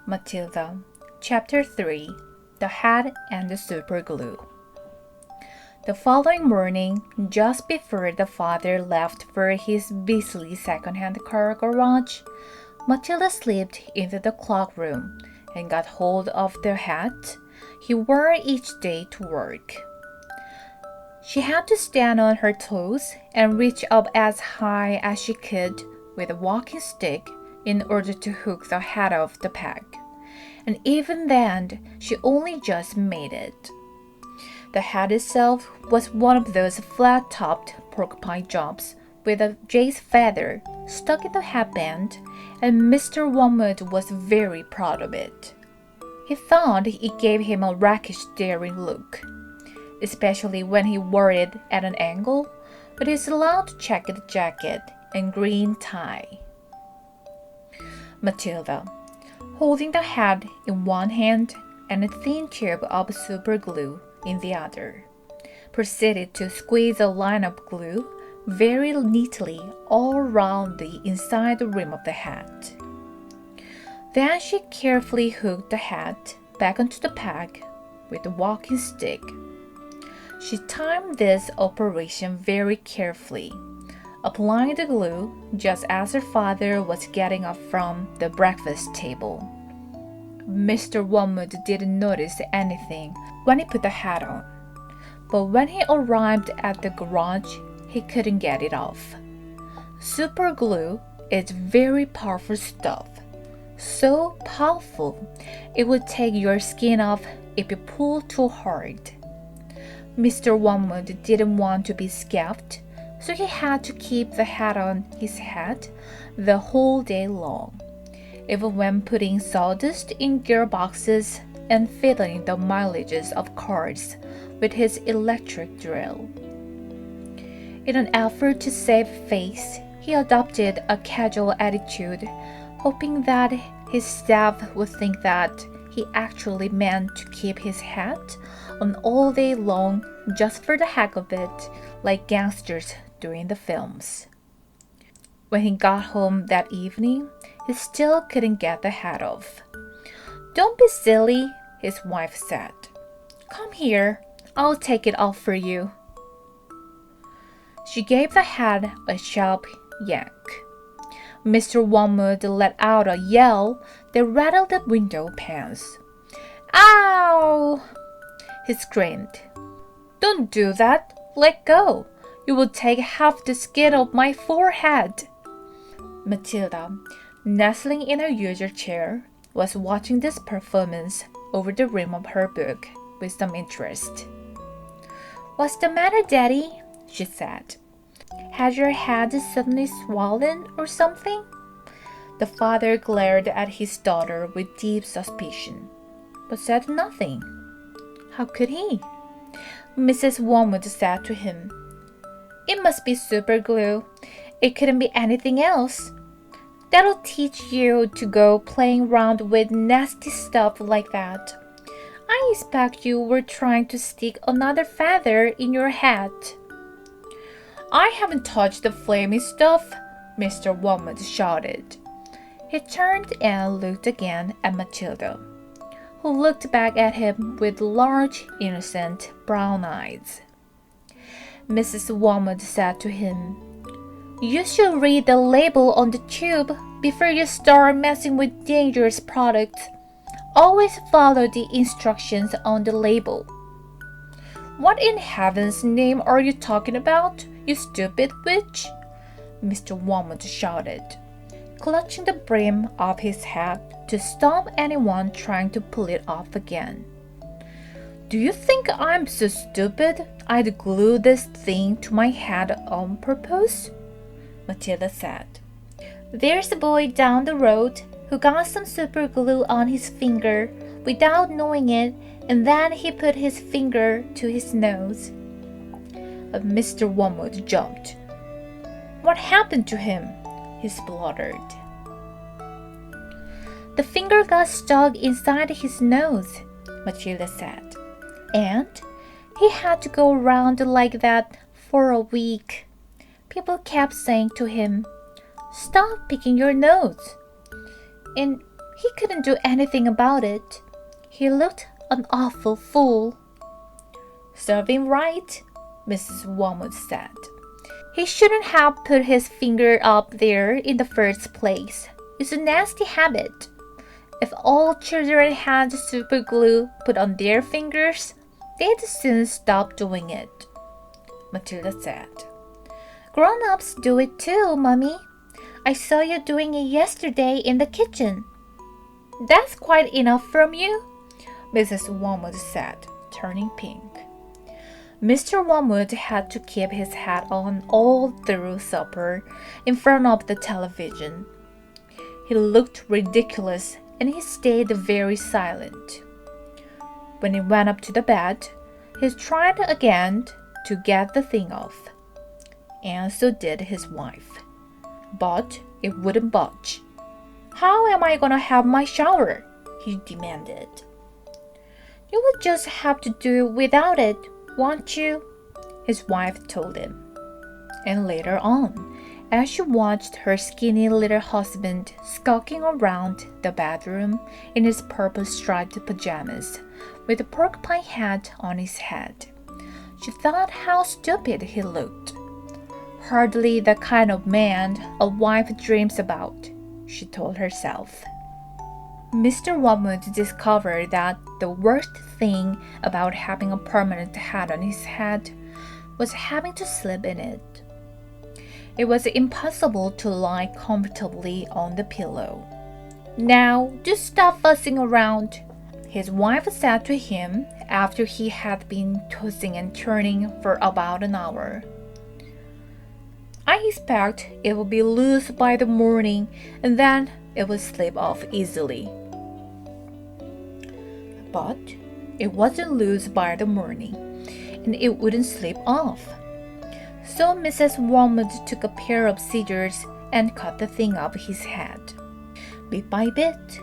Matilda, Chapter 3, The Hat and the Superglue. The following morning, just before the father left for his busy second-hand car garage, Matilda slipped into the cloakroom and got hold of the hat he wore each day to work. She had to stand on her toes and reach up as high as she could with a walking stick in order to hook the hat off the peg. And even then, she only just made it. The hat itself was one of those flat-topped porcupine jobs with a jay's feather stuck in the hatband, and Mr. Wormwood was very proud of it. He thought it gave him a rakish, daring look, especially when he wore it at an angle with his loud checkered jacket and green tie. Matilda, holding the hat in one hand and a thin tube of superglue in the other, proceeded to squeeze a line of glue very neatly all around the inside rim of the hat. Then she carefully hooked the hat back onto the peg with the walking stick. She timed this operation very carefully, applying the glue just as her father was getting up from the breakfast table. Mr. Wormwood didn't notice anything when he put the hat on, but when he arrived at the garage, he couldn't get it off. Superglue is very powerful stuff, so powerful it would take your skin off if you pull too hard. Mr. Wormwood didn't want to be scabbed, so he had to keep the hat on his head the whole day long, even when putting sawdust in gearboxes and fiddling the mileages of cars with his electric drill. In an effort to save face, he adopted a casual attitude, hoping that his staff would think that he actually meant to keep his hat on all day long just for the heck of it, like gangsters do in the films. When he got home that evening, he still couldn't get the hat off. "Don't be silly," his wife said. "Come here, I'll take it off for you." She gave the hat a sharp yank. Mr. Wormwood let out a yell that rattled the window panes. "Ow!" he screamed. "Don't do that. Let go. You will take half the skin off my forehead." Matilda, nestling in her usual chair, was watching this performance over the rim of her book with some interest. "What's the matter, Daddy?" she said. "Has your head suddenly swollen or something?" The father glared at his daughter with deep suspicion, but said nothing. How could he? Mrs. Wormwood said to him, "It must be superglue. It couldn't be anything else. That'll teach you to go playing around with nasty stuff like that. I expect you were trying to stick another feather in your hat." "I haven't touched the flaming stuff," Mr. Wormwood shouted. He turned and looked again at Matilda, who looked back at him with large, innocent brown eyes. Mrs. Wormwood said to him, "You should read the label on the tube before you start messing with dangerous products. Always follow the instructions on the label." "What in heaven's name are you talking about, you stupid witch?" Mr. Wormwood shouted, clutching the brim of his hat to stop anyone trying to pull it off again. "Do you think I'm so stupid I'd glue this thing to my head on purpose?" Matilda said. "There's a boy down the road who got some superglue on his finger without knowing it, and then he put his finger to his nose." Mr. Wormwood jumped. "What happened to him?" he spluttered. "The finger got stuck inside his nose," Matilda said, "and he had to go around like that for a week. People kept saying to him, 'Stop picking your nose.' And He couldn't do anything about it. He looked an awful fool. Serve him right, Mrs. Wormwood said. He shouldn't have put his finger up there in the first place. It's a nasty habit. If all children had superglue put on their fingers, they'd soon stop doing it, Matilda said. Grown-ups do it too, Mummy. I saw you doing it yesterday in the kitchen. That's quite enough from you, Mrs. Wormwood said, turning pink. Mr. Wormwood had to keep his hat on all through supper in front of the television. He looked ridiculous and he stayed very silent. When he went up to the bed, he tried again to get the thing off. And so did his wife. But it wouldn't budge. How am I going to have my shower? He demanded. You would just have to do without it, won't you? His wife told him. And later on, as she watched her skinny little husband skulking around the bedroom in his purple striped pajamas with a porcupine hat on his head, she thought how stupid he looked. Hardly the kind of man a wife dreams about, she told herself. Mr. Wormwood discovered that the worst thing about having a permanent hat on his head was having to sleep in it. It was impossible to lie comfortably on the pillow. Now, just stop fussing around, his wife said to him after he had been tossing and turning for about an hour. I expect it will be loose by the morning, and then it will slip off easily. But it wasn't loose by the morning, and it wouldn't slip off. So Mrs. Wormwood took a pair of scissors and cut the thing off his head, bit by bit,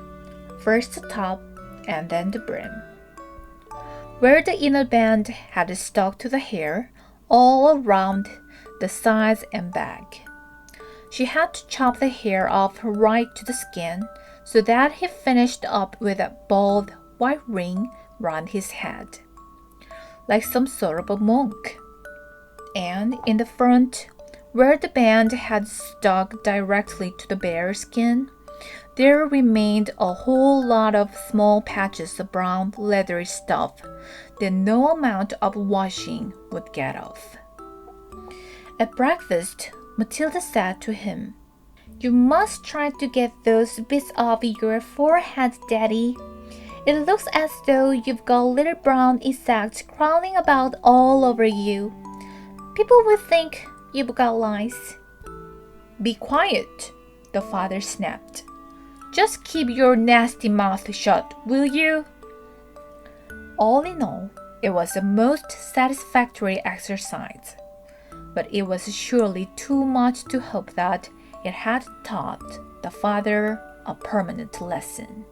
first the top and then the brim. Where the inner band had stuck to the hair, all around the sides and back. She had to chop the hair off right to the skin so that he finished up with a bald white ring round his head, like some sort of a monk. And in the front, where the band had stuck directly to the bare skin, there remained a whole lot of small patches of brown leathery stuff that no amount of washing would get off. At breakfast, Matilda said to him, You must try to get those bits off your forehead, Daddy. It looks as though you've got little brown insects crawling about all over you. People will think you've got lice. Be quiet, the father snapped. Just keep your nasty mouth shut, will you? All in all, it was a most satisfactory exercise, but it was surely too much to hope that it had taught the father a permanent lesson.